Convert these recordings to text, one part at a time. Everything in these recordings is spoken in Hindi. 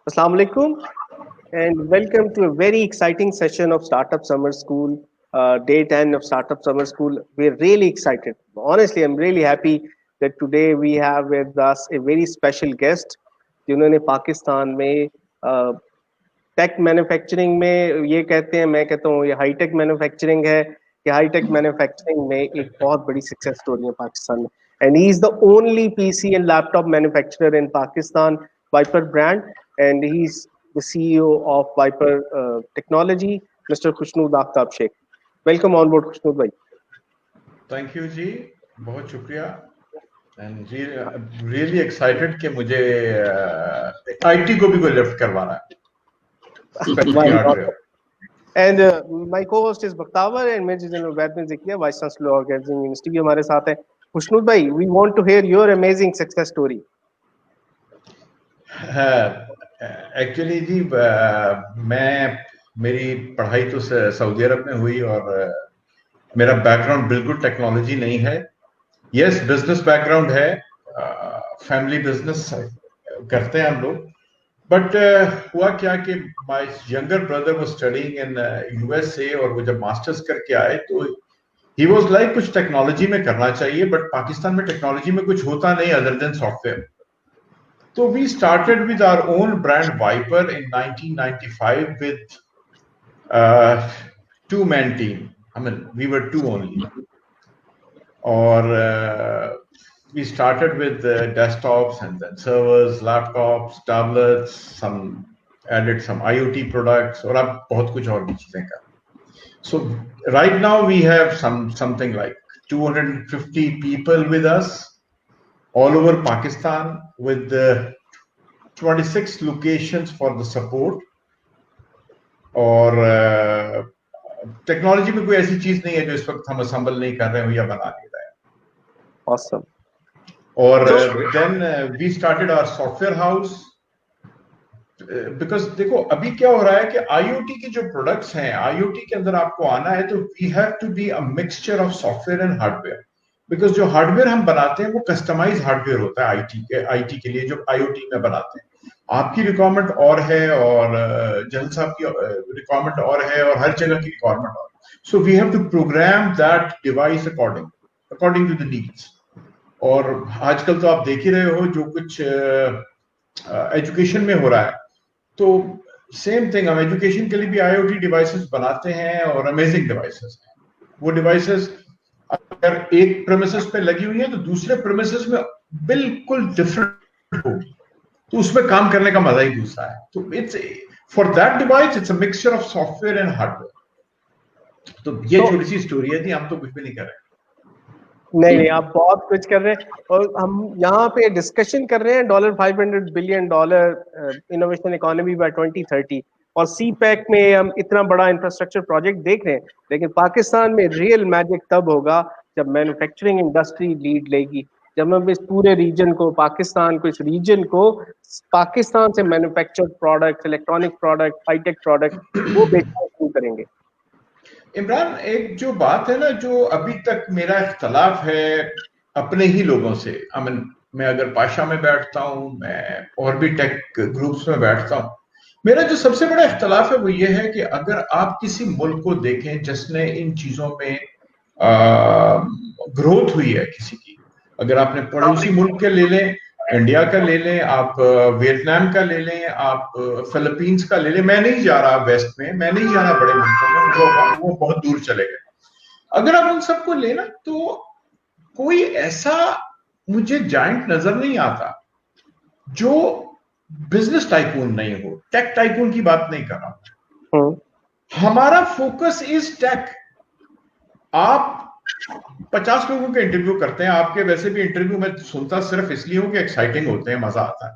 Assalamu alaikum and welcome to a very exciting session of Startup Summer School, day 10 of Startup Summer School. We're really excited. Honestly, I'm really happy that today we have with us a very special guest जिन्होंने पाकिस्तान में टेक मैन्युफैक्चरिंग में ये कहते हैं, मैं कहता हूँ ये हाईटेक मैन्युफैक्चरिंग है कि हाईटेक मैन्युफैक्चरिंग में एक बहुत बड़ी सक्सेस स्टोरी है पाकिस्तान में and he is the only PC and laptop manufacturer in Pakistan Viper brand and he is the CEO of Viper technology mister Khushnood Aftab Sheikh. Welcome on board Khushnood भाई. थैंक यू जी, बहुत शुक्रिया एंड रियली एक्साइटेड कि मुझे आईटी को भी कोई लिफ्ट करवाना है. And my co-host is Bakhtavar and Major General Badmin Zikia, Vice Chancellor Organizing University भी हमारे साथ है. खुशनूद भाई, we want to hear your amazing success story. Actually जी मेरी पढ़ाई तो सऊदी अरब में हुई और मेरा बैकग्राउंड बिल्कुल टेक्नोलॉजी नहीं है. यस, बिजनेस बैकग्राउंड है, फैमिली बिजनेस करते हैं हम लोग. बट हुआ क्या कि my younger brother was studying in USA और वो जब मास्टर्स करके आए तो ही वाज लाइक कुछ टेक्नोलॉजी में करना चाहिए, बट पाकिस्तान में टेक्नोलॉजी में कुछ होता नहीं अदर देन सॉफ्टवेयर. तो we started with our own brand Viper in 1995 विद two man team. I mean we were two only. और we started with desktops and then servers, laptops, tablets, added some IoT products, और अब बहुत कुछ और भी चीजें कर. So right now we have something like 250 people with us all over Pakistan with 26 locations for the support. और टेक्नोलॉजी में कोई ऐसी चीज नहीं है जो इस वक्त हम असेंबल नहीं कर रहे हो या बना नहीं रहे हैं. Awesome. और then we started our software house because देखो अभी क्या हो रहा है कि IoT के जो प्रोडक्ट्स हैं, IoT के अंदर आपको आना है तो we have to be a mixture of software and hardware, because जो हार्डवेयर हम बनाते हैं वो कस्टमाइज हार्डवेयर होता है IT के लिए. जो IoT में बनाते हैं आपकी रिक्वायरमेंट और है और जल साहब की रिक्वायरमेंट और है और हर जगह की रिक्वायरमेंट और. So we have to program that device according to the needs. और आजकल तो आप देख ही रहे हो जो कुछ एजुकेशन में हो रहा है, तो सेम थिंग हम एजुकेशन के लिए भी IoT डिवाइसेस बनाते हैं और अमेजिंग डिवाइसेस हैं. वो डिवाइसेस अगर एक प्रेमिसेस पे लगी हुई है तो दूसरे प्रेमिसेस में बिल्कुल डिफरेंट होगी, तो उसमें काम करने का मजा ही दूसरा है. तो it's for that device it's a mixture of software and hardware. तो ये छोटी सी स्टोरी है थी, हम तो कुछ भी नहीं कर रहे. नहीं, आप बहुत कुछ कर रहे हैं और हम यहाँ पे डिस्कशन कर रहे हैं $500 बिलियन इनोवेशन इकोनॉमी बाय 2030 और CPEC में हम इतना बड़ा इंफ्रास्ट्रक्चर प्रोजेक्ट देख रहे हैं. लेकिन पाकिस्तान में रियल मैजिक तब होगा जब मैन्युफैक्चरिंग इंडस्ट्री लीड लेगी, जब हम इस पूरे रीजन को पाकिस्तान से manufactured product, electronic product, high tech product वो बेचना शुरू करेंगे. इमरान, एक जो बात है ना, जो अभी तक मेरा इख्तलाफ है अपने ही लोगों से, मैं अगर पाशा में बैठता हूँ, मैं और भी टेक ग्रुप्स में बैठता हूँ, मेरा जो सबसे बड़ा इख्तलाफ है वो ये है कि अगर आप किसी मुल्क को देखें जिसने इन चीजों में ग्रोथ हुई है किसी की, अगर आपने पड़ोसी मुल्क के ले लें, इंडिया का ले लें, आप वियतनाम का ले लें, आप फिलीपींस का ले लें, मैं नहीं जा रहा वेस्ट में, मैं नहीं जा रहा बड़े मुल्कों में, वो बहुत दूर चले गए. अगर आप उन सबको लेना तो कोई ऐसा मुझे जायंट नजर नहीं आता जो बिजनेस टाइकून नहीं हो. टेक टाइकून की बात नहीं कर रहा. हमारा फोकस इज टेक. आप 50 लोगों के इंटरव्यू करते हैं, आपके वैसे भी इंटरव्यू में सुनता सिर्फ इसलिए हूं कि एक्साइटिंग होते हैं, मजा आता है.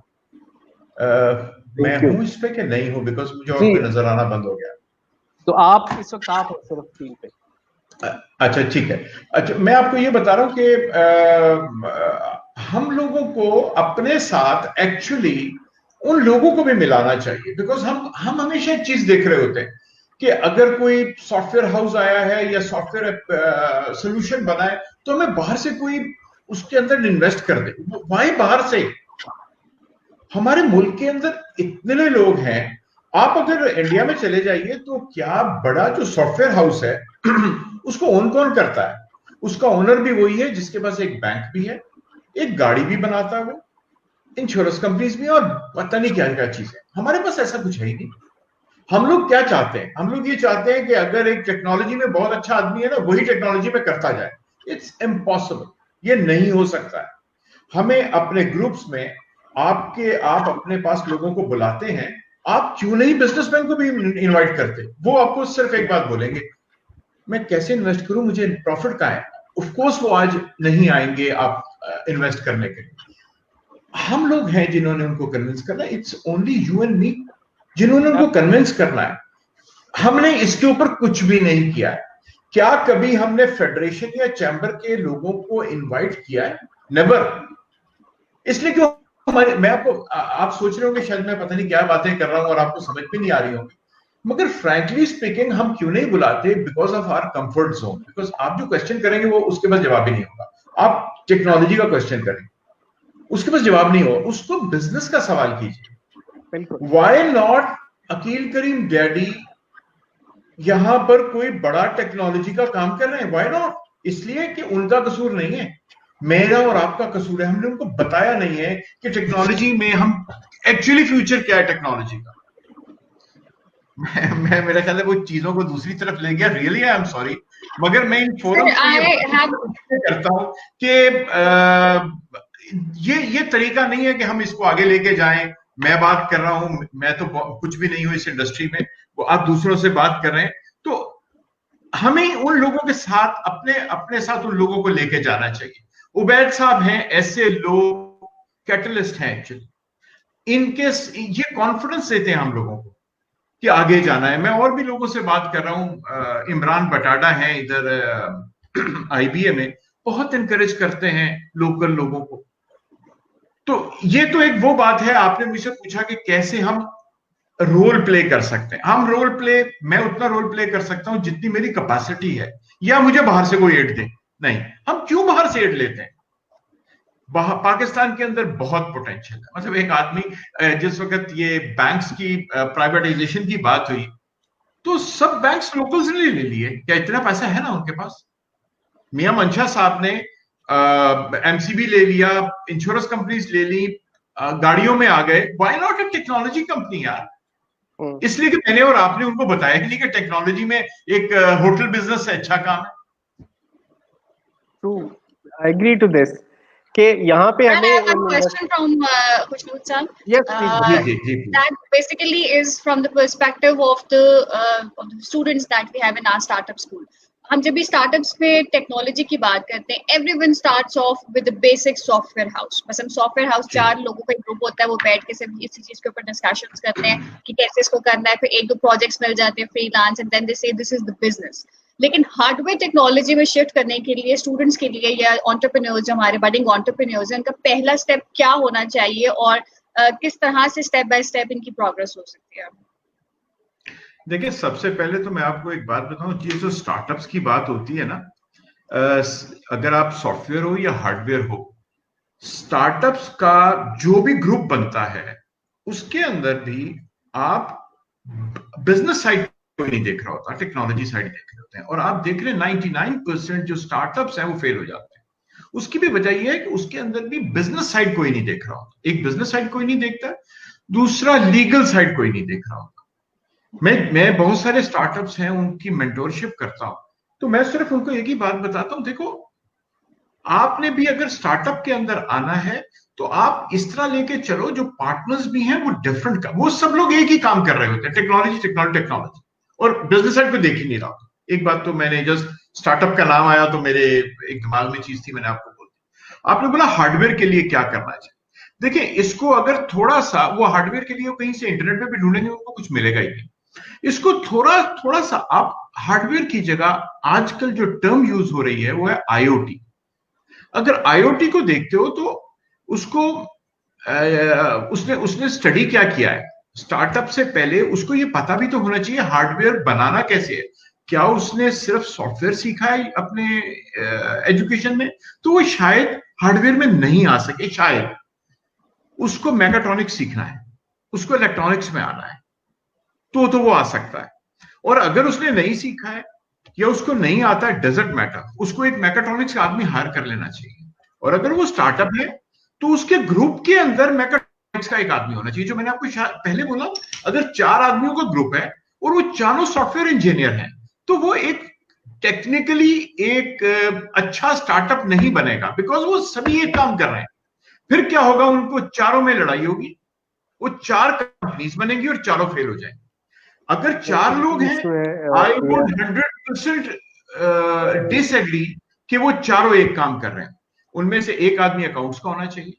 मैं हूं इस पे कि नहीं हूं, बिकॉज मुझे और कोई नजर आना बंद हो गया. तो आप इस वक्त आप सिर्फ टीम पे. अच्छा ठीक है. अच्छा, मैं आपको ये बता रहा हूं कि हम लोगों को अपने साथ एक्चुअली उन लोगों को भी मिलाना चाहिए, बिकॉज हम हमेशा एक चीज देख रहे होते हैं कि अगर कोई सॉफ्टवेयर हाउस आया है या सॉफ्टवेयर सोल्यूशन बनाए तो हमें बाहर से कोई उसके अंदर इन्वेस्ट कर दे. वहीं बाहर से हमारे मुल्क के अंदर इतने लोग हैं, आप अगर इंडिया में चले जाइए तो क्या बड़ा जो सॉफ्टवेयर हाउस है उसको ओन कौन करता है? उसका ओनर भी वही है जिसके पास एक बैंक भी है, एक गाड़ी भी बनाता है, वो इंश्योरेंस कंपनीज भी है, और पता नहीं क्या क्या चीज है। हमारे पास ऐसा कुछ है ही नहीं। हम लोग क्या चाहते हैं? हम लोग ये चाहते हैं कि अगर एक टेक्नोलॉजी में बहुत अच्छा आदमी है ना, वही टेक्नोलॉजी में करता जाए। इट्स इम्पॉसिबल, ये नहीं हो सकता है। हमें अपने ग्रुप्स में आप अपने पास लोगों को बुलाते हैं, आप क्यों नहीं बिजनेसमैन को भी इनवाइट करते? वो आपको सिर्फ एक बात बोलेंगे, मैं कैसे इन्वेस्ट करूं, मुझे प्रॉफिट कहां है? ऑफ कोर्स वो आज नहीं आएंगे आप इन्वेस्ट करने के लिए। हम लोग हैं जिन्होंने उनको कन्विंस करना है। It's only you and me जिन्होंने उनको कन्विंस करना है। हमने इसके ऊपर कुछ भी नहीं किया है। क्या कभी हमने फेडरेशन या चैंबर के लोगों को इनवाइट किया है? नेवर। इसलिए क्यों? हमारे, मैं आपको, आप सोच रहे होंगे शायद मैं पता नहीं क्या बातें कर रहा हूं और आपको समझ में नहीं आ रही होंगी, मगर फ्रैंकली स्पीकिंग हम क्यों नहीं बुलाते? Because of our comfort zone. Because आप जो क्वेश्चन करेंगे वो उसके पास जवाब ही नहीं होगा। आप टेक्नोलॉजी का क्वेश्चन करें, उसके पास जवाब नहीं होगा, उसको बिजनेस का सवाल कीजिए। वाई नॉट अकील करीम डैडी यहां पर कोई बड़ा टेक्नोलॉजी का काम कर रहे हैं? Why not? इसलिए कि उनका कसूर नहीं है, मेरा और आपका कसूर है। हमने उनको बताया नहीं है कि टेक्नोलॉजी में हम एक्चुअली फ्यूचर क्या है टेक्नोलॉजी का। मैं मेरा ख्याल है वो चीजों को दूसरी तरफ ले गया। रियली आई एम सॉरी, मगर मैं इन फोरम से करता हूं कि ये तरीका नहीं है कि हम इसको आगे लेके जाएं। मैं बात कर रहा हूं, मैं तो कुछ भी नहीं हूं इस इंडस्ट्री में, वो आप दूसरों से बात कर रहे हैं, तो हमें उन लोगों के साथ अपने अपने साथ उन लोगों को लेके जाना चाहिए। उबैद साहब हैं, ऐसे लोग कैटलिस्ट हैं एक्चुअली। इनके ये कॉन्फिडेंस देते हैं हम लोगों को कि आगे जाना है। मैं और भी लोगों से बात कर रहा हूं, इमरान बटाडा हैं इधर आईबीए में, बहुत इंकरेज करते हैं लोकल लोगों को। तो ये तो एक वो बात है। आपने मुझसे पूछा कि कैसे हम रोल प्ले कर सकते हैं। हम रोल प्ले, मैं उतना रोल प्ले कर सकता हूं जितनी मेरी कैपेसिटी है, या मुझे बाहर से कोई एड दे। नहीं, हम क्यों बाहर से एड लेते हैं? पाकिस्तान के अंदर बहुत पोटेंशियल है। मतलब एक आदमी, जिस वक्त ये बैंक्स की प्राइवेटाइजेशन की बात हुई, तो सब बैंक्स लोकल्स ने ले लिए। क्या इतना पैसा है ना उनके पास? मियां मंशा साहब ने एमसीबी ले लिया, इंश्योरेंस कंपनीज ले ली, गाड़ियों में आ गए। Why not a technology company यार? इसलिए कि मैंने और आपने उनको बताया कि नहीं कि टेक्नोलॉजी में एक होटल बिजनेस है, अच्छा काम है। True, I agree to this. कि यहाँ पे And I have a हमें question from Khushnood sir. Yes, please. That basically is from the perspective of the students that we have in our startup school. हम जब भी स्टार्टअप्स में टेक्नोलॉजी की बात करते हैं, everyone starts of with the basic software house. बस हम सॉफ्टवेयर हाउस 4 लोगों का ग्रुप होता है, वो बैठ के सिर्फ इसी चीज के ऊपर डिस्कशंस करते हैं कि कैसे इसको करना है, फिर 1-2 प्रोजेक्ट्स मिल जाते हैं फ्रीलांस, एंड देन दे से दिस इज द बिजनेस। लेकिन हार्डवेयर टेक्नोलॉजी में शिफ्ट करने के लिए स्टूडेंट्स के लिए या एंटरप्रेन्योर्स, जो हमारे बडिंग एंटरप्रेन्योर्स हैं, उनका पहला स्टेप क्या होना चाहिए और किस तरह से स्टेप बाय स्टेप इनकी प्रोग्रेस हो सकती है? देखिए, सबसे पहले तो मैं आपको एक बात बताऊं, ये जो स्टार्टअप्स की बात होती है ना, अगर आप सॉफ्टवेयर हो या हार्डवेयर हो, स्टार्टअप्स का जो भी ग्रुप बनता है उसके अंदर भी आप बिजनेस साइड को नहीं देख रहा होता, टेक्नोलॉजी साइड देख रहे होते हैं। और आप देख रहे हैं 99% जो स्टार्टअप्स हैं वो फेल हो जाते हैं। उसकी भी वजह यह है कि उसके अंदर भी बिजनेस साइड कोई नहीं देख रहा होता। एक बिजनेस साइड कोई नहीं देखता, दूसरा लीगल साइड कोई नहीं देख रहा होता। मैं बहुत सारे स्टार्टअप्स हैं, उनकी मेंटोरशिप करता हूं, तो मैं सिर्फ उनको एक ही बात बताता हूं, देखो आपने भी अगर स्टार्टअप के अंदर आना है तो आप इस तरह लेके चलो, जो पार्टनर्स भी हैं वो डिफरेंट का, वो सब लोग एक ही काम कर रहे होते हैं, टेक्नोलॉजी टेक्नोलॉजी टेक्नोलॉजी, और बिजनेस साइड को देख ही नहीं रहा। एक बात तो मैंने जस्ट स्टार्टअप का नाम आया तो मेरे एक दिमाग में चीज थी, मैंने आपको बोल दी। आपने बोला हार्डवेयर के लिए क्या करना चाहिए। देखिए, इसको अगर थोड़ा सा, वो हार्डवेयर के लिए कहीं से इंटरनेट पे भी ढूंढेंगे उनको कुछ मिलेगा ही नहीं। इसको थोड़ा सा आप हार्डवेयर की जगह, आजकल जो टर्म यूज हो रही है वो है आईओटी। अगर आईओटी को देखते हो तो उसको उसने स्टडी क्या किया है स्टार्टअप से पहले, उसको ये पता भी तो होना चाहिए हार्डवेयर बनाना कैसे है। क्या उसने सिर्फ सॉफ्टवेयर सीखा है अपने एजुकेशन में? तो वो शायद हार्डवेयर में नहीं आ सके, शायद। उसको मैकाट्रॉनिक्स सीखना है, उसको इलेक्ट्रॉनिक्स में आना है, तो वो आ सकता है। और अगर उसने नहीं सीखा है या उसको नहीं आता है, डजंट मैटर, उसको एक मैकाट्रॉनिक्स का आदमी हायर कर लेना चाहिए। और अगर वो स्टार्टअप है तो उसके ग्रुप के अंदर मैकाट्रॉनिक्स का एक आदमी होना चाहिए। जो मैंने आपको पहले बोला, अगर 4 आदमियों का ग्रुप है और वो चारों सॉफ्टवेयर इंजीनियर हैं, तो वो एक टेक्निकली एक अच्छा स्टार्टअप नहीं बनेगा, बिकॉज वो सभी एक काम कर रहे हैं। फिर क्या होगा, उनको चारों में लड़ाई होगी, वो 4 कंपनीज बनेंगी और चारों फेल हो जाएंगी। अगर 4 लोग हैं, आई वुड 100% डिसएग्री कि वो चारों एक काम कर रहे हैं। उनमें से एक आदमी अकाउंट्स का होना चाहिए,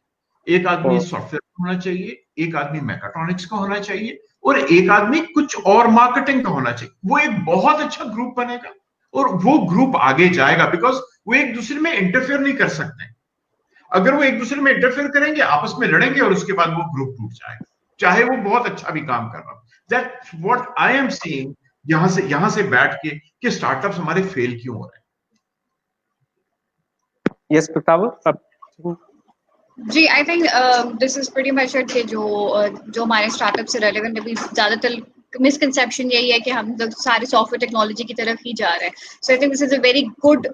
एक आदमी सॉफ्टवेयर का होना चाहिए, एक आदमी मैकाट्रॉनिक्स का होना चाहिए, और एक आदमी कुछ और मार्केटिंग का होना चाहिए। वो एक बहुत अच्छा ग्रुप बनेगा और वो ग्रुप आगे जाएगा, बिकॉज वो एक दूसरे में इंटरफेयर नहीं कर सकते। अगर वो एक दूसरे में इंटरफेयर करेंगे, आपस में लड़ेंगे और उसके बाद वो ग्रुप टूट जाएगा, चाहे वो बहुत अच्छा भी काम कर रहा हो। That's what I am seeing यहां से बैठ के कि स्टार्टअप्स हमारे फेल क्यों हो रहे हैं। यस प्रताप। जी, I think this is pretty much it कि जो हमारे स्टार्टअप से रेलेवेंट अभी ज्यादातर मिसकंसेप्शन यही है कि हम लोग सारे सॉफ्टवेयर टेक्नोलॉजी की तरफ ही जा रहे हैं। So I think this is a very good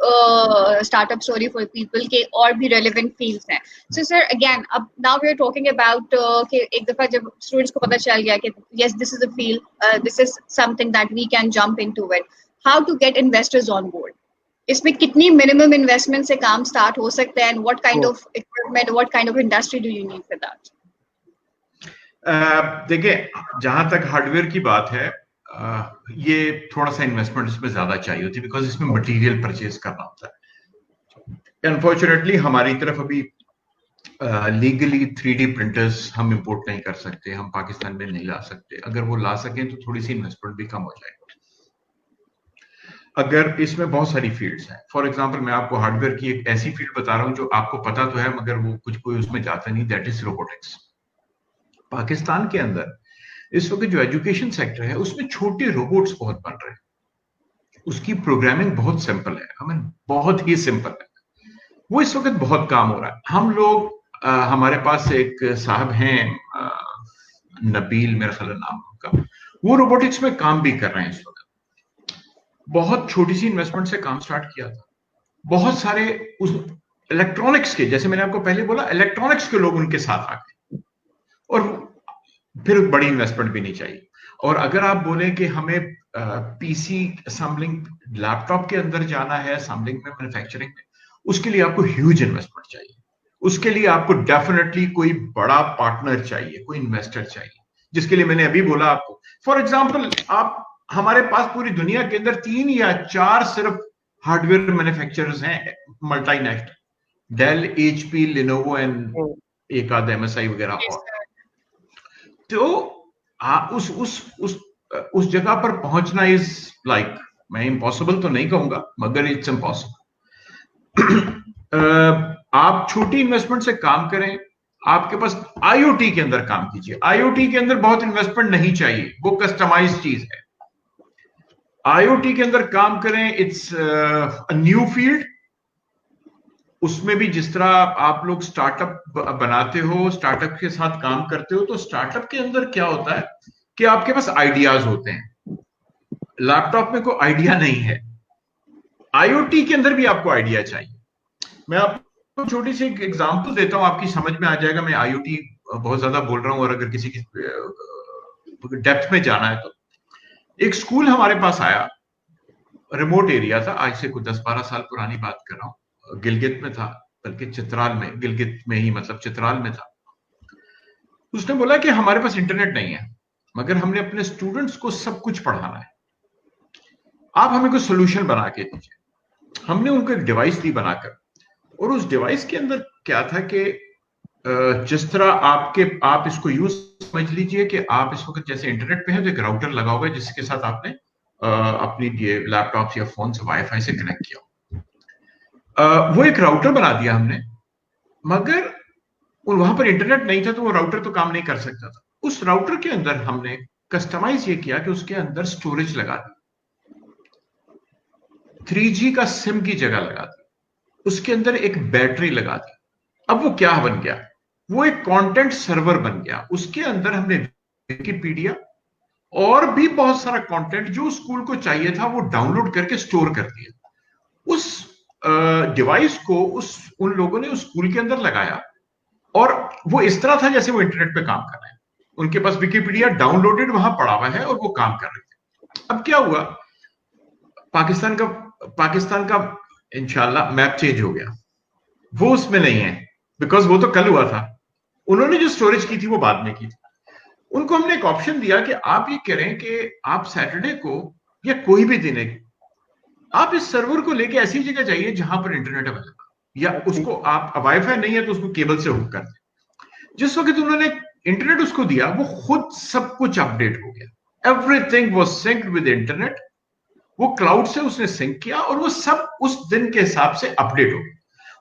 startup story for people के और भी रेलेवेंट फील्ड्स हैं। सो सर अगेन, अब now we are talking about कि एक दफा जब स्टूडेंट्स को पता चल गया कि yes this is a field, this is something that we can jump into it, how to get investors on board? इसमें कितनी मिनिमम इन्वेस्टमेंट से काम स्टार्ट हो सकता है, and what kind of equipment, what kind of industry do you need for that? देखिए, जहां तक हार्डवेयर की बात है, ये थोड़ा सा इन्वेस्टमेंट इसमें ज्यादा चाहिए होती है, बिकॉज इसमें मटेरियल परचेज करना होता है। अनफॉर्चुनेटली हमारी तरफ अभी लीगली 3D प्रिंटर्स हम इंपोर्ट नहीं कर सकते, हम पाकिस्तान में नहीं ला सकते। अगर वो ला सकें तो थोड़ी सी इन्वेस्टमेंट भी कम हो जाएगी। अगर इसमें बहुत सारी फील्ड्स हैं, फॉर एग्जांपल मैं आपको हार्डवेयर की एक ऐसी फील्ड बता रहा हूं जो आपको पता तो है मगर वो कुछ कोई उसमें जाता नहीं, दैट इज रोबोटिक्स। पाकिस्तान के अंदर इस वक्त जो एजुकेशन सेक्टर है उसमें छोटे रोबोट्स बहुत बन रहे हैं, उसकी प्रोग्रामिंग बहुत सिंपल है, हमें बहुत ही सिंपल है, वो इस वक्त बहुत काम हो रहा है। हम लोग हमारे पास एक साहब हैं, नबील मेरा ख्याल नाम का, वो रोबोटिक्स में काम भी कर रहे हैं इस वक्त। बहुत छोटी सी इन्वेस्टमेंट से काम स्टार्ट किया था। बहुत सारे उस इलेक्ट्रॉनिक्स के, जैसे मैंने आपको पहले बोला, इलेक्ट्रॉनिक्स के लोग उनके साथ आ गए, और फिर बड़ी इन्वेस्टमेंट भी नहीं चाहिए। और अगर आप बोले कि हमें पीसी असेंबलिंग, लैपटॉप के अंदर जाना है असेंबलिंग में, मैन्युफैक्चरिंग में, उसके लिए आपको ह्यूज इन्वेस्टमेंट चाहिए। उसके लिए आपको डेफिनेटली कोई बड़ा पार्टनर चाहिए, कोई इन्वेस्टर चाहिए, जिसके लिए मैंने अभी बोला आपको। फॉर एग्जाम्पल, आप हमारे पास पूरी दुनिया के अंदर 3 या 4 सिर्फ हार्डवेयर मैन्युफैक्चरर्स हैं multinational, Dell, HP, Lenovo and एक आध एमएसआई वगैरह। और तो उस जगह पर पहुंचना इज लाइक, मैं इम्पॉसिबल तो नहीं कहूंगा मगर इट्स इम्पॉसिबल। आप छोटी इन्वेस्टमेंट से काम करें, आपके पास आईओटी के अंदर काम कीजिए। आईओटी के अंदर बहुत इन्वेस्टमेंट नहीं चाहिए, वो कस्टमाइज चीज है। आईओटी के अंदर काम करें, इट्स अ न्यू फील्ड। उसमें भी जिस तरह आप लोग स्टार्टअप बनाते हो, स्टार्टअप के साथ काम करते हो, तो स्टार्टअप के अंदर क्या होता है कि आपके पास आइडियाज होते हैं। लैपटॉप में कोई आइडिया नहीं है, आईओटी के अंदर भी आपको आइडिया चाहिए। मैं आपको छोटी सी एक एग्जांपल देता हूं, आपकी समझ में आ जाएगा। मैं आईओटी बहुत ज्यादा बोल रहा हूं, और अगर किसी की डेप्थ में जाना है तो, एक स्कूल हमारे पास आया, रिमोट एरिया था, आज से कुछ 10-12 साल पुरानी बात कर रहा हूं, गिलगित में था, बल्कि चित्राल में, गिलगित में ही, मतलब चित्राल में था। उसने बोला कि हमारे पास इंटरनेट नहीं है, मगर हमने अपने स्टूडेंट्स को सब कुछ पढ़ाना है, आप हमें कोई सोल्यूशन बना के दीजिए। हमने उनको एक डिवाइस दी बनाकर, और उस डिवाइस के अंदर क्या था कि जिस तरह आप इसको यूज समझ लीजिए कि आप इस वक्त जैसे इंटरनेट पे है तो एक राउटर लगा हुआ है जिसके साथ आपने अपनी ये लैपटॉप या फोन से वाईफाई से कनेक्ट किया। वो एक राउटर बना दिया हमने, मगर वहां पर इंटरनेट नहीं था तो वो राउटर तो काम नहीं कर सकता था। उस राउटर के अंदर हमने कस्टमाइज ये किया कि उसके अंदर स्टोरेज लगा दी, 3G का सिम की जगह लगा दी, उसके अंदर एक बैटरी लगा दी। अब वो क्या बन गया, वो एक कंटेंट सर्वर बन गया। उसके अंदर हमने विकिपीडिया और भी बहुत सारा कंटेंट जो स्कूल को चाहिए था वो डाउनलोड करके स्टोर कर दिया। उस डिवाइस को उन लोगों ने उस स्कूल के अंदर लगाया और वो इस तरह था जैसे वो इंटरनेट पे काम कर रहे हैं। उनके पास विकिपीडिया डाउनलोडेड वहां पड़ा हुआ है और वो काम कर रहे थे। अब क्या हुआ, पाकिस्तान का इंशाल्लाह मैप चेंज हो गया, वो उसमें नहीं है, बिकॉज वो तो कल हुआ था। उन्होंने जो स्टोरेज की थी वो बाद में की थी। उनको हमने एक ऑप्शन दिया कि आप ये करें कि आप सैटरडे को या कोई भी दिन है, आप इस सर्वर को लेके ऐसी जगह जाइए जहां पर इंटरनेट अवेलेबल, या उसको आप वाईफाई नहीं है तो उसको केबल से हुक कर दें। जिस वक्त उन्होंने इंटरनेट उसको दिया, वो खुद सब कुछ अपडेट हो गया। Everything was synced with internet. वो क्लाउड से उसने सिंक किया और वो सब उस दिन के हिसाब से अपडेट हो गया।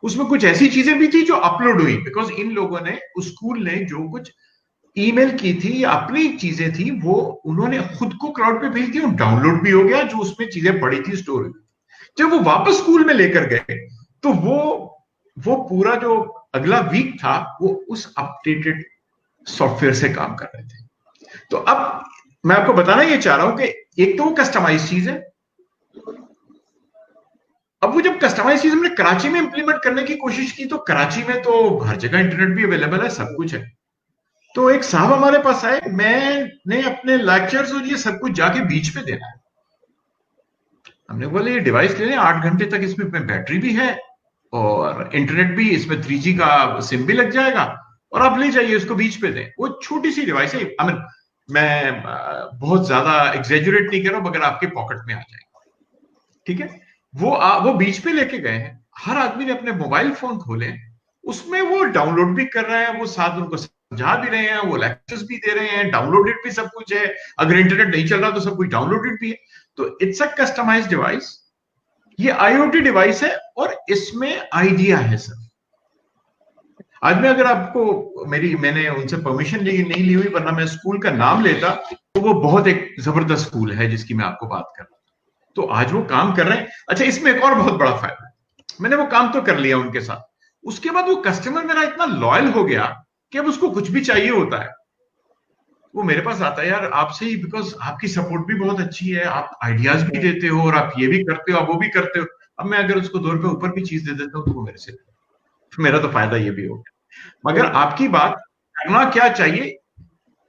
उसमें कुछ ऐसी चीजें भी थी जो अपलोड हुई, बिकॉज इन लोगों ने, उस स्कूल ने जो कुछ ईमेल की थी या अपनी चीजें थी वो उन्होंने खुद को क्लाउड पे भेज दी और डाउनलोड भी हो गया, जो उसमें चीजें पड़ी थी स्टोर हुई। जब वो वापस स्कूल में लेकर गए तो वो पूरा जो अगला वीक था वो उस अपडेटेड सॉफ्टवेयर से काम कर रहे थे। तो अब मैं आपको बताना ये चाह रहा हूं कि एक तो वो कस्टमाइज चीज है। अब वो जब कस्टमाइज चीज हमने कराची में इंप्लीमेंट करने की कोशिश की तो कराची में तो हर जगह इंटरनेट भी अवेलेबल है, सब कुछ है। तो एक साहब हमारे पास आए, मैंने अपने लेक्चर्स और ये सब कुछ जाके बीच पे देना है। हमने बोले ये डिवाइस ले लें, 8 घंटे तक इसमें बैटरी भी है और इंटरनेट भी, इसमें 3G का सिम भी लग जाएगा, और आप ले जाइए इसको बीच पे दें। वो छोटी सी डिवाइस है, आई मीन मैं बहुत ज्यादा एग्जेजुरेट नहीं कर रहा हूं, मगर आपके पॉकेट में आ जाएगा, ठीक है। वो बीच पे लेके गए हैं, हर आदमी ने अपने मोबाइल फोन खोले, उसमें वो डाउनलोड भी कर रहे हैं, वो साथ उनको समझा भी रहे हैं, वो लेक्चर्स भी दे रहे हैं, डाउनलोडेड भी सब कुछ है। अगर इंटरनेट नहीं चल रहा तो सब कुछ डाउनलोडेड भी है। तो इट्स अ कस्टमाइज्ड डिवाइस। ये आईओटी डिवाइस है और इसमें आइडिया है सर। आज में अगर आपको मैंने उनसे परमिशन नहीं ली हुई, वरना मैं स्कूल का नाम लेता, तो वो बहुत एक जबरदस्त स्कूल है जिसकी मैं आपको बात कर रहा हूं। तो आज वो काम कर रहे हैं। अच्छा, इसमें एक और बहुत बड़ा फायदा है, मैंने वो काम तो कर लिया उनके साथ, उसके बाद वो कस्टमर मेरा इतना लॉयल हो गया कि अब उसको कुछ भी चाहिए होता है वो मेरे पास आता है, यार आपसे ही, बिकॉज आपकी सपोर्ट भी बहुत अच्छी है, आप आइडियाज भी देते हो और आप ये भी करते हो, आप वो भी करते हो। अब मैं अगर उसको 2 रुपए ऊपर भी चीज दे देता हूँ तो वो मेरे से, तो मेरा तो फायदा ये भी हो गया। मगर आपकी बात, करना क्या चाहिए,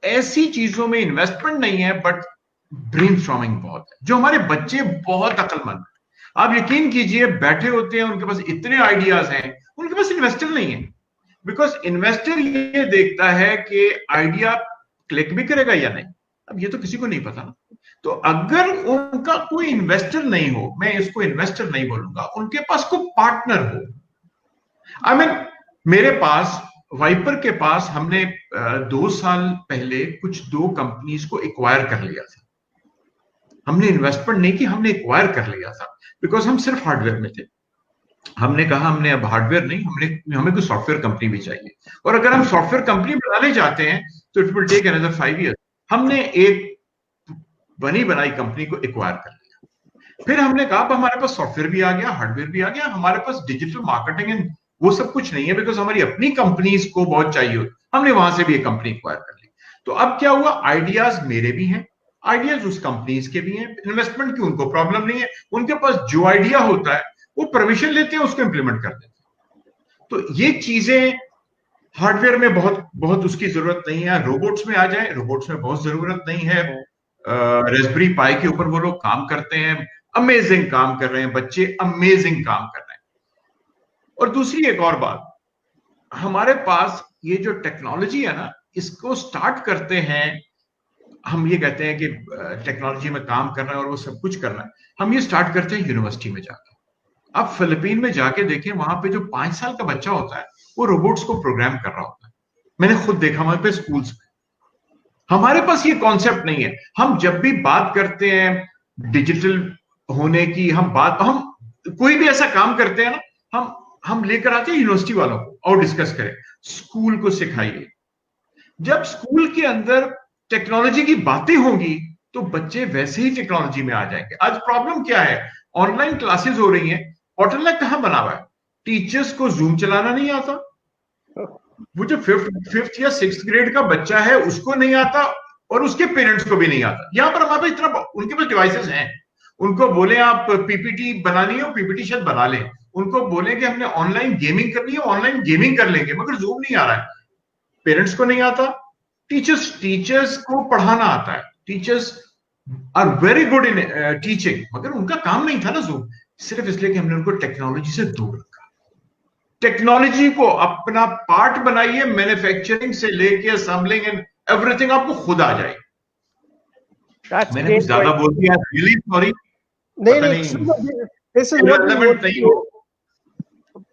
ऐसी चीजों में इन्वेस्टमेंट नहीं है, बट ब्रेनस्टॉर्मिंग बहुत है। जो हमारे बच्चे बहुत अक्लमंद हैं, आप यकीन कीजिए, बैठे होते हैं, उनके पास इतने आइडियाज हैं, उनके पास इन्वेस्टर नहीं है। बिकॉज इन्वेस्टर ये देखता है कि आइडिया क्लिक भी करेगा या नहीं, अब ये तो किसी को नहीं पता ना। तो अगर उनका कोई इन्वेस्टर नहीं हो, मैं इसको इन्वेस्टर नहीं बोलूंगा, उनके पास कोई पार्टनर हो। आई मीन मेरे पास, वाइपर के पास, हमने 2 साल पहले कुछ 2 कंपनीज को एक्वायर कर लिया था। हमने इन्वेस्टमेंट नहीं की, हमने एक्वायर कर लिया था, बिकॉज हम सिर्फ हार्डवेयर में थे। हमने कहा हमने अब हार्डवेयर नहीं, हमें कोई सॉफ्टवेयर कंपनी भी चाहिए, और अगर हम सॉफ्टवेयर कंपनी बनाने जाते हैं तो it will take another 5 years. हमने एक बनी बनाई कंपनी को एक्वायर कर लिया। फिर हमने कहा अब हमारे पास सॉफ्टवेयर भी आ गया, हार्डवेयर भी आ गया, हमारे पास डिजिटल मार्केटिंग एंड वो सब कुछ नहीं है, बिकॉज हमारी अपनी कंपनीज को बहुत चाहिए। हमने वहां से भी एक कंपनी एक्वायर कर ली। तो अब क्या हुआ, आइडियाज मेरे भी हैं, आइडियाज उस कंपनीज के भी हैं, इन्वेस्टमेंट की उनको प्रॉब्लम नहीं है। उनके पास जो आइडिया होता है वो परमिशन लेते हैं, उसको इंप्लीमेंट कर देते हैं। तो ये चीजें हार्डवेयर में बहुत बहुत उसकी जरूरत नहीं है। रोबोट्स में आ जाए, रोबोट्स में बहुत जरूरत नहीं है। रेस्पबेरी पाई के ऊपर वो लोग काम करते हैं, अमेजिंग काम कर रहे हैं बच्चे, अमेजिंग काम कर रहे हैं। और दूसरी एक और बात, हमारे पास ये जो टेक्नोलॉजी है ना, इसको स्टार्ट करते हैं, हम ये कहते हैं कि टेक्नोलॉजी में काम करना है और वो सब कुछ करना है, हम ये स्टार्ट करते हैं यूनिवर्सिटी में जाकर। आप फिलीपीन में जाके देखें, वहां पे जो 5 साल का बच्चा होता है वो रोबोट्स को प्रोग्राम कर रहा होता है। मैंने खुद देखा वहां पे स्कूल्स में। हमारे पास ये कॉन्सेप्ट नहीं है। हम जब भी बात करते हैं डिजिटल होने की, हम कोई भी ऐसा काम करते हैं ना, हम लेकर आते हैं यूनिवर्सिटी वालों को और डिस्कस करें, स्कूल को सिखाइए। जब स्कूल के अंदर टेक्नोलॉजी की बातें होंगी तो बच्चे वैसे ही टेक्नोलॉजी में आ जाएंगे। आज प्रॉब्लम क्या है, ऑनलाइन क्लासेस हो रही हैं, बॉटलनेक कहां बना हुआ है, टीचर्स को जूम चलाना नहीं आता, वो जो फिफ्थ या सिक्स्थ ग्रेड का बच्चा है उसको नहीं आता और उसके पेरेंट्स को भी नहीं आता। यहाँ पर हमारे पास इतना, उनके पास डिवाइसेस हैं, उनको बोले आप पीपीटी बनानी है, पीपीटी शायद बना लें, उनको बोले कि हमने ऑनलाइन गेमिंग करनी है, ऑनलाइन गेमिंग कर लेंगे, मगर जूम नहीं आ रहा है, पेरेंट्स को नहीं आता। टीचर्स को पढ़ाना आता है, teachers are very good in teaching, मगर उनका काम नहीं था ना जूम, सिर्फ इसलिए कि हमने उनको टेक्नोलॉजी से दूर रखा। टेक्नोलॉजी को अपना पार्ट बनाइए, मैन्युफैक्चरिंग से लेके असेंबलिंग एंड एवरीथिंग आपको खुद आ जाए। मैंने कुछ ज्यादा बोल दिया, रियली सॉरी। नहीं, दिस इज relevant नहीं हो,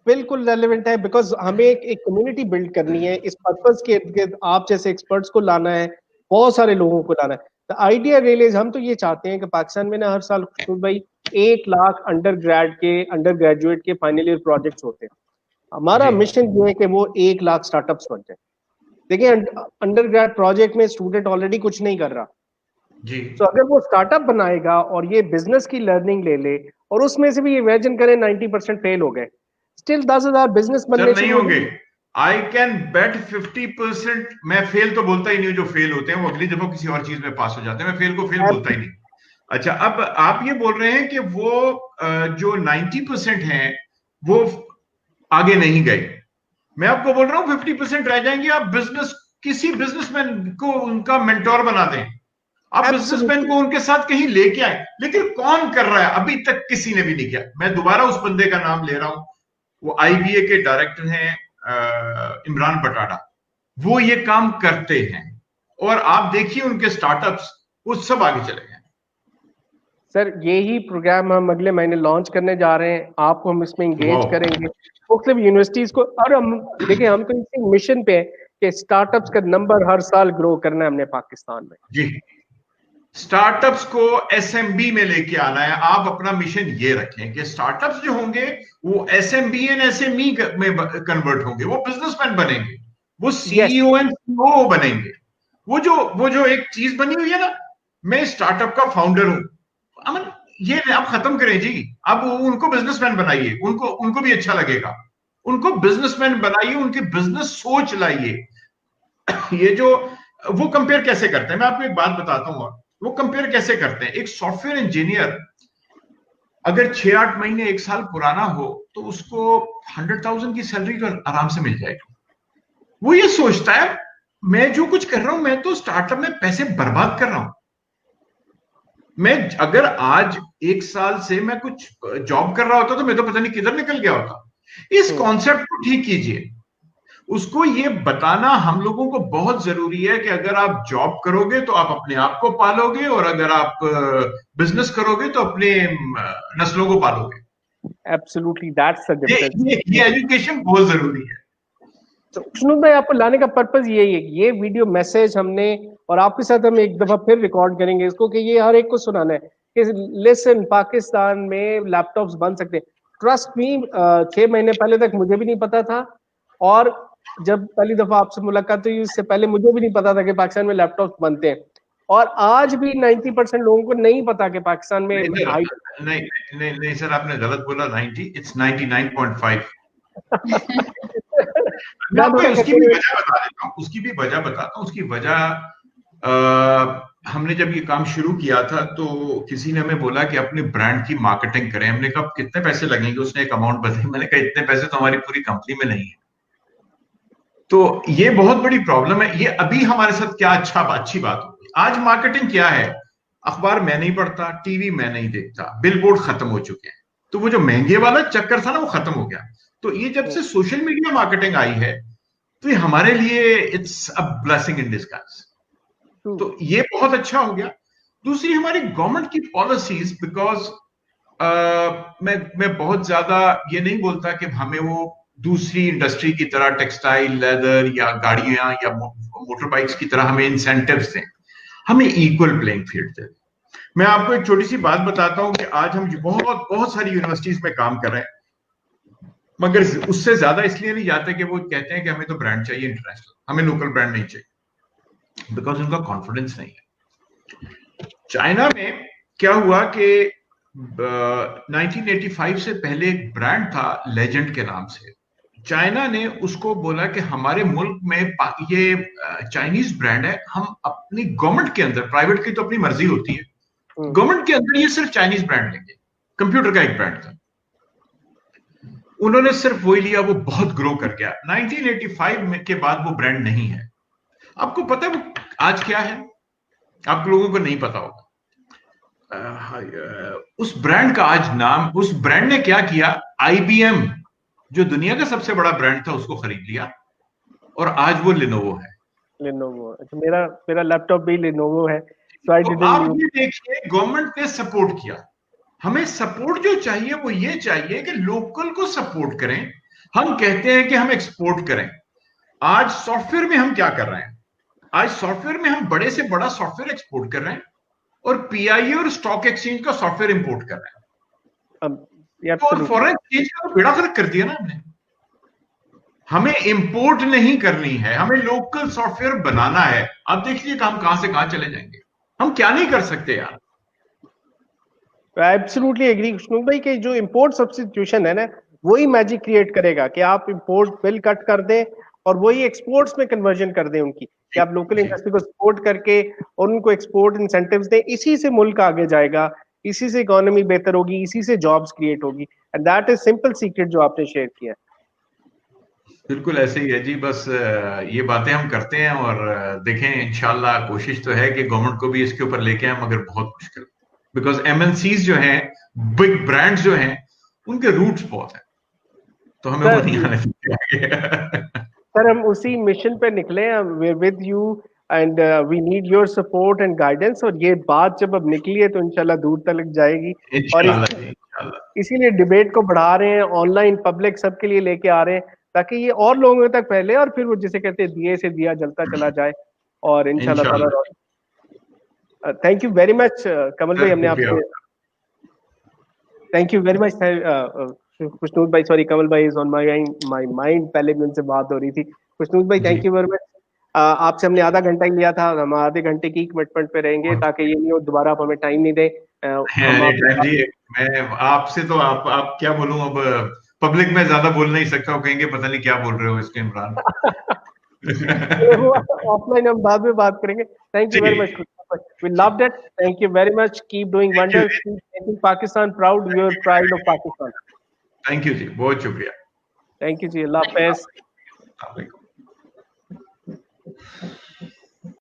बिल्कुल रेलेवेंट है, बिकॉज हमें एक कम्युनिटी बिल्ड करनी है, इस पर्पस के इर्द गिर्द आप जैसे एक्सपर्ट्स को लाना है, बहुत सारे लोगों को लाना है। तो आइडिया रियलाइज हम तो ये चाहते हैं कि पाकिस्तान में ना हर साल खुशबू भाई 1 लाख अंडर ग्रेजुएट के फाइनल ईयर प्रोजेक्ट्स होते हैं। हमारा मिशन ये है कि वो 1 लाख स्टार्टअप्स बन जाए। देखिए अंडर ग्रेड प्रोजेक्ट में स्टूडेंट ऑलरेडी कुछ नहीं कर रहा जी, तो अगर वो स्टार्टअप बनाएगा और ये बिजनेस की लर्निंग ले ले और उसमें से भी इमेजिन करें 90% फेल हो गए, स्टिल 10,000 बिजनेस बनने नहीं होंगे। I can bet 50%। मैं फेल तो बोलता ही नहीं, जो फेल होते हैं वो अगली दफा किसी और चीज में पास हो जाते हैं, मैं फेल को फेल बोलता ही नहीं। अच्छा, अब आप ये बोल रहे हैं कि वो जो 90% हैं वो आगे नहीं गए, मैं आपको बोल रहा हूं 50% रह जाएंगे। आप किसी बिजनेसमैन को उनका मेंटोर बना दें, आप बिजनेसमैन को उनके साथ कहीं लेके आए, लेकिन कौन कर रहा है? अभी तक किसी ने भी नहीं किया। मैं दोबारा उस बंदे का नाम ले रहा हूं, वो आईबीए के डायरेक्टर हैं, इमरान बटाडा। वो ये काम करते हैं और आप देखिए उनके स्टार्टअप्स, वो सब आगे चले गए। सर यही प्रोग्राम हम अगले महीने लॉन्च करने जा रहे हैं, आपको हम इसमें इंगेज करेंगे, मुख्तलिफ यूनिवर्सिटीज को। और हम देखिए हम तो इसी मिशन पे कि स्टार्टअप्स का नंबर हर साल ग्रो करना है हमने पाकिस्तान में। जी, स्टार्टअप्स को एसएमबी में लेके आना है। आप अपना मिशन ये रखें कि स्टार्टअप्स जो होंगे वो एसएमबी एंड एसएमई में कन्वर्ट होंगे, वो बिजनेसमैन बनेंगे, वो सीईओ एंड सीओ बनेंगे। वो जो एक चीज बनी हुई है ना, मैं स्टार्टअप का फाउंडर हूं, अमन ये आप खत्म करें जी। अब उनको बिजनेसमैन बनाइए, उनको भी अच्छा लगेगा। उनको बिजनेसमैन बनाइए, उनकी बिजनेस सोच लाइए। ये जो वो कंपेयर कैसे करते हैं, मैं आपको एक बात बताता हूं। वो कंपेयर कैसे करते हैं, एक सॉफ्टवेयर इंजीनियर अगर 6-8 महीने 1 साल पुराना हो तो उसको 100,000 की सैलरी तो आराम से मिल जाएगी। वो ये सोचता है मैं जो कुछ कर रहा हूं, मैं तो स्टार्टअप में पैसे बर्बाद कर रहा हूं। मैं अगर आज 1 साल से मैं कुछ जॉब कर रहा होता तो मैं तो पता नहीं किधर निकल गया होता। इस कॉन्सेप्ट को ठीक कीजिए, उसको ये बताना हम लोगों को बहुत जरूरी है कि अगर आप जॉब करोगे तो आप अपने आप को पालोगे, और अगर आप बिजनेस करोगे तो अपने नस्लों को पालोगे। Absolutely, that's the difference. ये एजुकेशन बहुत जरूरी है। तो सुनो भाई, आपको लाने का पर्पज यही है, ये वीडियो मैसेज हमने और आपके साथ हम एक दफा फिर रिकॉर्ड करेंगे इसको, कि ये हर एक को सुनाना है कि लिसन, पाकिस्तान में लैपटॉप्स बन सकते हैं। ट्रस्ट मी, 6 महीने पहले तक मुझे भी नहीं पता था, और जब पहली दफा आपसे मुलाकात हुई उससे पहले मुझे भी नहीं पता था कि पाकिस्तान में लैपटॉप्स बनते हैं। और आज भी 90% लोगों को नहीं पता कि पाकिस्तान में नहीं सर, आपने गलत बोला। 90, इट्स 99.5। मैं आपको उसकी भी वजह बता देता हूँ, उसकी वजह हमने जब ये काम शुरू किया था तो किसी ने हमें बोला कि अपने ब्रांड की मार्केटिंग करें। हमने कहा कितने पैसे लगेंगे, उसने एक अमाउंट बताई, मैंने कहा इतने पैसे तो हमारी पूरी कंपनी में नहीं है। तो ये बहुत बड़ी प्रॉब्लम है। ये अभी हमारे साथ क्या अच्छी बात हो गई। आज मार्केटिंग क्या है, अखबार मैं नहीं पढ़ता, टीवी मैं नहीं देखता, बिलबोर्ड खत्म हो चुके हैं, तो वो जो महंगे वाला चक्कर था ना वो खत्म हो गया। तो ये जब से सोशल मीडिया मार्केटिंग आई है तो ये हमारे लिए it's a blessing in disguise. तो ये बहुत अच्छा हो गया। दूसरी हमारी गवर्नमेंट की पॉलिसीज, बिकॉज मैं बहुत ज्यादा ये नहीं बोलता कि हमें वो दूसरी इंडस्ट्री की तरह टेक्सटाइल, लेदर या गाड़ियां या मोटर बाइक्स की तरह हमें इंसेंटिव्स दें, हमें इक्वल प्लेइंग फील्ड दें। मैं आपको एक छोटी सी बात बताता हूं कि आज हम बहुत सारी यूनिवर्सिटीज में काम कर रहे हैं, मगर उससे ज्यादा इसलिए नहीं जाते कि वो कहते हैं कि हमें तो ब्रांड चाहिए इंटरनेशनल, हमें लोकल ब्रांड नहीं चाहिए, बिकॉज उनका कॉन्फिडेंस नहीं है। चाइना में क्या हुआ कि 1985 से पहले एक ब्रांड था लेजेंड के नाम से, चाइना ने उसको बोला कि हमारे मुल्क में ये चाइनीज ब्रांड है, हम अपनी गवर्नमेंट के अंदर, प्राइवेट की तो अपनी मर्जी होती है, गवर्नमेंट के अंदर ये सिर्फ चाइनीज ब्रांड लेंगे। कंप्यूटर का एक ब्रांड था, उन्होंने सिर्फ वही लिया, वो बहुत ग्रो कर गया। 1985 में के बाद वो ब्रांड नहीं है। आपको पता है वो आज क्या है? आप लोगों को नहीं पता होगा। उस ब्रांड का आज नाम, उस ब्रांड ने क्या किया, IBM जो दुनिया का सबसे बड़ा ब्रांड था उसको खरीद लिया और आज वो लिनोवो है। लिनोवो, अच्छा, मेरा लैपटॉप भी लिनोवो है। So I तो didn't आप knew. ये देखिए, गवर्नमेंट ने सपोर्ट किया। हमें सपोर्ट जो चाहिए वो ये चाहिए कि लोकल को सपोर्ट करें। हम कहते हैं कि हम एक्सपोर्ट करें। आज सॉफ्टवेयर में हम क्या कर रहे हैं? आज सॉफ्टवेयर में हम बड़े से बड़ा सॉफ्टवेयर एक्सपोर्ट कर रहे हैं और PIA और स्टॉक एक्सचेंज का सॉफ्टवेयर इंपोर्ट कर रहे हैं। तो फॉरेन एक्सचेंज का तो बेड़ा गर्क कर दिया ना हमने। हमें इंपोर्ट नहीं करनी है, हमें लोकल सॉफ्टवेयर बनाना है। अब देखिए काम कहां से कहां चले जाएंगे। हम क्या नहीं कर सकते यार। एब्सोल्युटली एग्री खुशनूर भाई कि जो इंपोर्ट सब्स्टिट्यूशन है ना, वही मैजिक क्रिएट करेगा कि आप इंपोर्ट बिल कट कर दें और वही एक्सपोर्ट्स में कन्वर्जन कर दें उनकी, कि आप लोकल इंडस्ट्री को सपोर्ट करके और उनको एक्सपोर्ट इंसेंटिव्स दें। इसी से मुल्क आगे जाएगा, इसी से इकोनॉमी बेहतर होगी, इसी से जॉब्स क्रिएट होगी। And that is simple secret जो आपने शेयर किया। बिल्कुल ऐसे ही है जी। बस ये बातें हम करते हैं और देखें, इंशाल्लाह कोशिश तो है कि गवर्नमेंट को भी इसके ऊपर लेके आए, मगर बहुत मुश्किल, बिकॉज MNCs जो हैं, बिग ब्रांड्स जो हैं, उनके रूट्स बहुत हैं, तो हमें वो नहीं आने देंगे। सर हम उसी मिशन पे निकले हैं, we're with you and we need your support and guidance। और ये बात जब अब निकली है तो इंशाल्लाह दूर तक जाएगी। और इसीलिए डिबेट को बढ़ा रहे हैं, ऑनलाइन पब्लिक सबके लिए लेके आ रहे हैं, ताकि ये और लोगों तक फैले और फिर वो जिसे कहते हैं दिए से दिया जलता चला जाए। और इंशाल्लाह ताला। थैंक यू वेरी मच कमल भाई, हमने आपसे, थैंक यू वेरी मच खुशनूर भाई, सॉरी कमल भाई इज ऑन माय माइंड, पहले भी उनसे बात हो रही थी। खुशनूर भाई थैंक यू वेरी मच। आपसे हमने आधा घंटा ही लिया था, हम आधे घंटे की कमिटमेंट पे रहेंगे ताकि ये नहीं हो दोबारा आप हमें टाइम नहीं दें। मैं आपसे तो आप क्या बोलूं, अब पब्लिक में ज्यादा बोल नहीं सकता, कहेंगे पता नहीं क्या बोल रहे हो इसके इमरान। ऑफलाइन हम बाद में बात करेंगे। Thank you very much, we loved it, thank you very much, keep doing wonders, keep making Pakistan proud, we are proud of Pakistan। Thank you जी, बहुत शुक्रिया। थैंक यू जी, अल्लाह हाफिज।